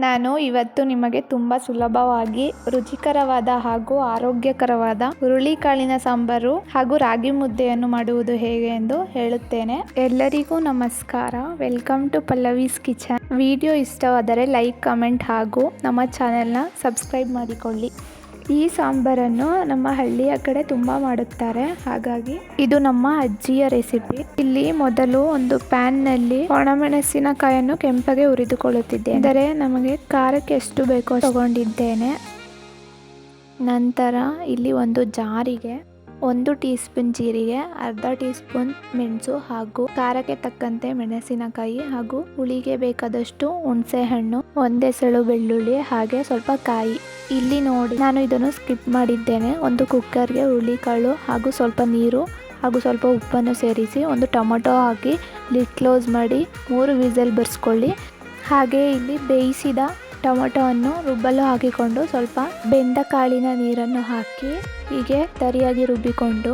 ನಾನು ಇವತ್ತು ನಿಮಗೆ ತುಂಬ ಸುಲಭವಾಗಿ ರುಚಿಕರವಾದ ಹಾಗೂ ಆರೋಗ್ಯಕರವಾದ ಹುರುಳಿಕಾಳಿನ ಸಾಂಬಾರು ಹಾಗೂ ರಾಗಿ ಮುದ್ದೆಯನ್ನು ಮಾಡುವುದು ಹೇಗೆ ಎಂದು ಹೇಳುತ್ತೇನೆ. ಎಲ್ಲರಿಗೂ ನಮಸ್ಕಾರ. Welcome to Pallavi's kitchen. Video ಇಷ್ಟವಾದರೆ ಲೈಕ್, ಕಮೆಂಟ್ ಹಾಗೂ ನಮ್ಮ ಚಾನೆಲ್ನ ಸಬ್ಸ್ಕ್ರೈಬ್ ಮಾಡಿಕೊಳ್ಳಿ. ಈ ಸಾಂಬಾರನ್ನು ನಮ್ಮ ಹಳ್ಳಿಯ ಕಡೆ ತುಂಬ ಮಾಡುತ್ತಾರೆ, ಹಾಗಾಗಿ ಇದು ನಮ್ಮ ಅಜ್ಜಿಯ ರೆಸಿಪಿ. ಇಲ್ಲಿ ಮೊದಲು ಒಂದು ಪ್ಯಾನ್ನಲ್ಲಿ ಒಣಮೆಣಸಿನಕಾಯನ್ನು ಕೆಂಪಗೆ ಹುರಿದುಕೊಳ್ಳುತ್ತಿದ್ದೇನೆ. ಅಂದರೆ ನಮಗೆ ಖಾರಕ್ಕೆ ಎಷ್ಟು ಬೇಕೋ ತಗೊಂಡಿದ್ದೇನೆ. ನಂತರ ಇಲ್ಲಿ ಒಂದು ಜಾರಿಗೆ 1 ಟೀ ಸ್ಪೂನ್ ಜೀರಿಗೆ, ಅರ್ಧ ಟೀ ಸ್ಪೂನ್ ಮೆಣಸು ಹಾಗೂ ಖಾರಕ್ಕೆ ತಕ್ಕಂತೆ ಮೆಣಸಿನಕಾಯಿ ಹಾಗೂ ಹುಳಿಗೆ ಬೇಕಾದಷ್ಟು ಹುಣಸೆ ಹಣ್ಣು, 1 ಎಸಳು ಬೆಳ್ಳುಳ್ಳಿ ಹಾಗೆ ಸ್ವಲ್ಪ ಕಾಯಿ. ಇಲ್ಲಿ ನೋಡಿ, ನಾನು ಇದನ್ನು ಸ್ಕಿಪ್ ಮಾಡಿದ್ದೇನೆ. ಒಂದು ಕುಕ್ಕರ್ಗೆ ಹುರುಳಿಕಾಳು ಹಾಗೂ ಸ್ವಲ್ಪ ನೀರು ಹಾಗೂ ಸ್ವಲ್ಪ ಉಪ್ಪನ್ನು ಸೇರಿಸಿ ಒಂದು ಟೊಮೊಟೊ ಹಾಕಿ ಲಿಡ್ ಕ್ಲೋಸ್ ಮಾಡಿ 3 ವಿಸಲ್ ಬರ್ಸ್ಕೊಳ್ಳಿ. ಹಾಗೆ ಇಲ್ಲಿ ಬೇಯಿಸಿದ ಟೊಮೊಟೊವನ್ನು ರುಬ್ಬಲು ಹಾಕಿಕೊಂಡು ಸ್ವಲ್ಪ ಬೆಂದ ಕಾಳಿನ ನೀರನ್ನು ಹಾಕಿ ಹೀಗೆ ತರಿಯಾಗಿ ರುಬ್ಬಿಕೊಂಡು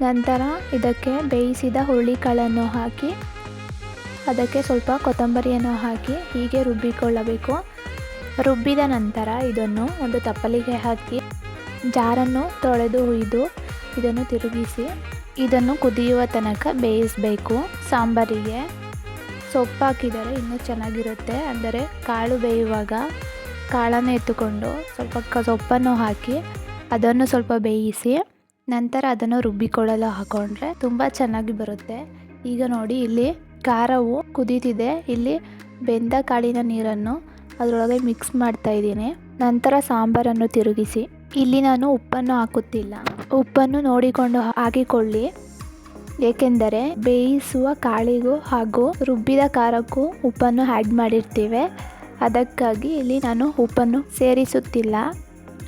ನಂತರ ಇದಕ್ಕೆ ಬೇಯಿಸಿದ ಹುರುಳಿಕಾಳನ್ನು ಹಾಕಿ ಅದಕ್ಕೆ ಸ್ವಲ್ಪ ಕೊತ್ತಂಬರಿಯನ್ನು ಹಾಕಿ ಹೀಗೆ ರುಬ್ಬಿಕೊಳ್ಳಬೇಕು. ರುಬ್ಬಿದ ನಂತರ ಇದನ್ನು ಒಂದು ತಪ್ಪಲಿಗೆ ಹಾಕಿ ಜಾರನ್ನು ತೊಳೆದು ಹುಯ್ದು ಇದನ್ನು ತಿರುಗಿಸಿ ಇದನ್ನು ಕುದಿಯುವ ತನಕ ಬೇಯಿಸಬೇಕು. ಸಾಂಬಾರಿಗೆ ಸೊಪ್ಪು ಹಾಕಿದರೆ ಇನ್ನೂ ಚೆನ್ನಾಗಿರುತ್ತೆ. ಅಂದರೆ ಕಾಳು ಬೇಯುವಾಗ ಕಾಳನ್ನು ಎತ್ತುಕೊಂಡು ಸ್ವಲ್ಪ ಸೊಪ್ಪನ್ನು ಹಾಕಿ ಅದನ್ನು ಸ್ವಲ್ಪ ಬೇಯಿಸಿ ನಂತರ ಅದನ್ನು ರುಬ್ಬಿಕೊಳ್ಳಲು ಹಾಕೊಂಡ್ರೆ ತುಂಬ ಚೆನ್ನಾಗಿ ಬರುತ್ತೆ. ಈಗ ನೋಡಿ, ಇಲ್ಲಿ ಖಾರವು ಕುದೀತಿದೆ. ಇಲ್ಲಿ ಬೆಂದ ಕಾಳಿನ ನೀರನ್ನು ಅದರೊಳಗೆ ಮಿಕ್ಸ್ ಮಾಡ್ತಾ ಇದ್ದೀನಿ. ನಂತರ ಸಾಂಬಾರನ್ನು ತಿರುಗಿಸಿ ಇಲ್ಲಿ ನಾನು ಉಪ್ಪನ್ನು ಹಾಕುತ್ತಿಲ್ಲ. ಉಪ್ಪನ್ನು ನೋಡಿಕೊಂಡು ಹಾಕಿಕೊಳ್ಳಿ, ಏಕೆಂದರೆ ಬೇಯಿಸುವ ಕಾಳಿಗೂ ಹಾಗೂ ರುಬ್ಬಿದ ಖಾರಕ್ಕೂ ಉಪ್ಪನ್ನು ಆ್ಯಡ್ ಮಾಡಿರ್ತೀವಿ. ಅದಕ್ಕಾಗಿ ಇಲ್ಲಿ ನಾನು ಉಪ್ಪನ್ನು ಸೇರಿಸುತ್ತಿಲ್ಲ.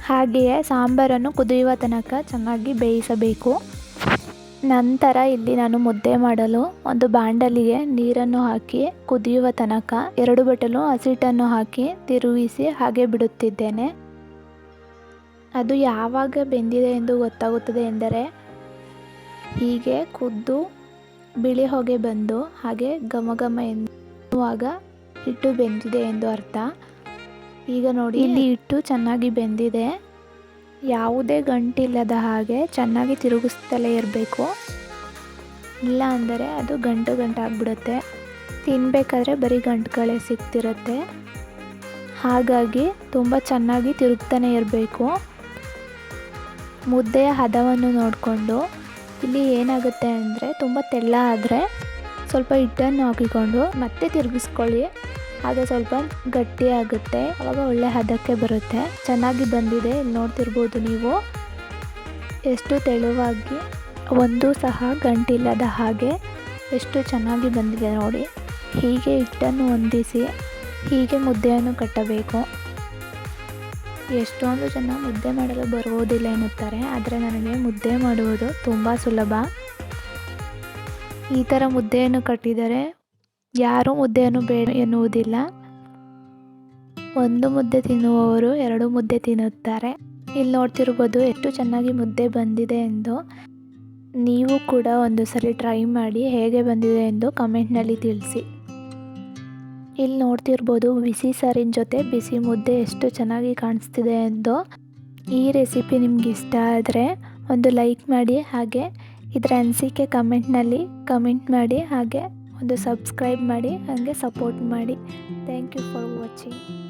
ಹಾಗೆಯೇ ಸಾಂಬಾರನ್ನು ಕುದಿಯುವ ತನಕ ಚೆನ್ನಾಗಿ ಬೇಯಿಸಬೇಕು. ನಂತರ ಇಲ್ಲಿ ನಾನು ಮುದ್ದೆ ಮಾಡಲು ಒಂದು ಬಾಂಡಲಿಗೆ ನೀರನ್ನು ಹಾಕಿ ಕುದಿಯುವ ತನಕ 2 ಬಟ್ಟಲು ಹಸಿಟ್ಟನ್ನು ಹಾಕಿ ತಿರುಗಿಸಿ ಹಾಗೆ ಬಿಡುತ್ತಿದ್ದೇನೆ. ಅದು ಯಾವಾಗ ಬೆಂದಿದೆ ಎಂದು ಗೊತ್ತಾಗುತ್ತದೆ ಎಂದರೆ ಹೀಗೆ ಕುದ್ದು ಬಿಳಿ ಹೊಗೆ ಬಂದು ಹಾಗೆ ಘಮ ಘಮ ಎನ್ನುವಾಗ ಹಿಟ್ಟು ಬೆಂದಿದೆ ಎಂದು ಅರ್ಥ. ಈಗ ನೋಡಿ, ಇಲ್ಲಿ ಹಿಟ್ಟು ಚೆನ್ನಾಗಿ ಬೆಂದಿದೆ. ಯಾವುದೇ ಗಂಟಿಲ್ಲದ ಹಾಗೆ ಚೆನ್ನಾಗಿ ತಿರುಗಿಸ್ತಲೇ ಇರಬೇಕು. ಇಲ್ಲ ಅಂದರೆ ಅದು ಗಂಟಾಗ್ಬಿಡುತ್ತೆ. ತಿನ್ನಬೇಕಾದ್ರೆ ಬರೀ ಗಂಟುಗಳೇ ಸಿಗ್ತಿರುತ್ತೆ. ಹಾಗಾಗಿ ತುಂಬ ಚೆನ್ನಾಗಿ ತಿರುಗ್ತಾನೆ ಇರಬೇಕು. ಮುದ್ದೆಯ ಹದವನ್ನು ನೋಡಿಕೊಂಡು ಇಲ್ಲಿ ಏನಾಗುತ್ತೆ ಅಂದರೆ ತುಂಬ ತೆಳ್ಳ ಆದರೆ ಸ್ವಲ್ಪ ಹಿಟ್ಟನ್ನು ಹಾಕಿಕೊಂಡು ಮತ್ತೆ ತಿರುಗಿಸ್ಕೊಳ್ಳಿ. ಆಗ ಸ್ವಲ್ಪ ಗಟ್ಟಿ ಆಗುತ್ತೆ, ಆವಾಗ ಒಳ್ಳೆ ಹದಕ್ಕೆ ಬರುತ್ತೆ. ಚೆನ್ನಾಗಿ ಬಂದಿದೆ. ಇಲ್ಲಿ ನೋಡ್ತಿರ್ಬೋದು ನೀವು ಎಷ್ಟು ತೆಳುವಾಗಿ, ಒಂದು ಸಹ ಗಂಟಿಲ್ಲದ ಹಾಗೆ ಎಷ್ಟು ಚೆನ್ನಾಗಿ ಬಂದಿದೆ ನೋಡಿ. ಹೀಗೆ ಹಿಟ್ಟನ್ನು ಹೊಂದಿಸಿ ಹೀಗೆ ಮುದ್ದೆಯನ್ನು ಕಟ್ಟಬೇಕು. ಎಷ್ಟೊಂದು ಜನ ಮುದ್ದೆ ಮಾಡಲು ಬರುವುದಿಲ್ಲ ಎನ್ನುತ್ತಾರೆ, ಆದರೆ ನನಗೆ ಮುದ್ದೆ ಮಾಡುವುದು ತುಂಬ ಸುಲಭ. ಈ ಥರ ಮುದ್ದೆಯನ್ನು ಕಟ್ಟಿದರೆ ಯಾರೂ ಮುದ್ದೆಯನ್ನು ಬೇಡ ಎನ್ನುವುದಿಲ್ಲ. 1 ಮುದ್ದೆ ತಿನ್ನುವವರು 2 ಮುದ್ದೆ ತಿನ್ನುತ್ತಾರೆ. ಇಲ್ಲಿ ನೋಡ್ತಿರ್ಬೋದು ಎಷ್ಟು ಚೆನ್ನಾಗಿ ಮುದ್ದೆ ಬಂದಿದೆ ಎಂದು. ನೀವು ಕೂಡ ಒಂದು ಸಲ ಟ್ರೈ ಮಾಡಿ ಹೇಗೆ ಬಂದಿದೆ ಎಂದು ಕಮೆಂಟ್ನಲ್ಲಿ ತಿಳಿಸಿ. ಇಲ್ಲಿ ನೋಡ್ತಿರ್ಬೋದು ಬಿಸಿ ಸಾರಿನ ಜೊತೆ ಬಿಸಿ ಮುದ್ದೆ ಎಷ್ಟು ಚೆನ್ನಾಗಿ ಕಾಣಿಸ್ತಿದೆ ಎಂದು. ಈ ರೆಸಿಪಿ ನಿಮ್ಗೆ ಇಷ್ಟ ಆದರೆ ಒಂದು ಲೈಕ್ ಮಾಡಿ, ಹಾಗೆ ಇದರ ಅನಿಸಿಕೆ ಕಮೆಂಟ್ನಲ್ಲಿ ಕಮೆಂಟ್ ಮಾಡಿ, ಹಾಗೆ ಒಂದು ಸಬ್ಸ್ಕ್ರೈಬ್ ಮಾಡಿ, ಹಾಗೆ ಸಪೋರ್ಟ್ ಮಾಡಿ. Thank you for watching.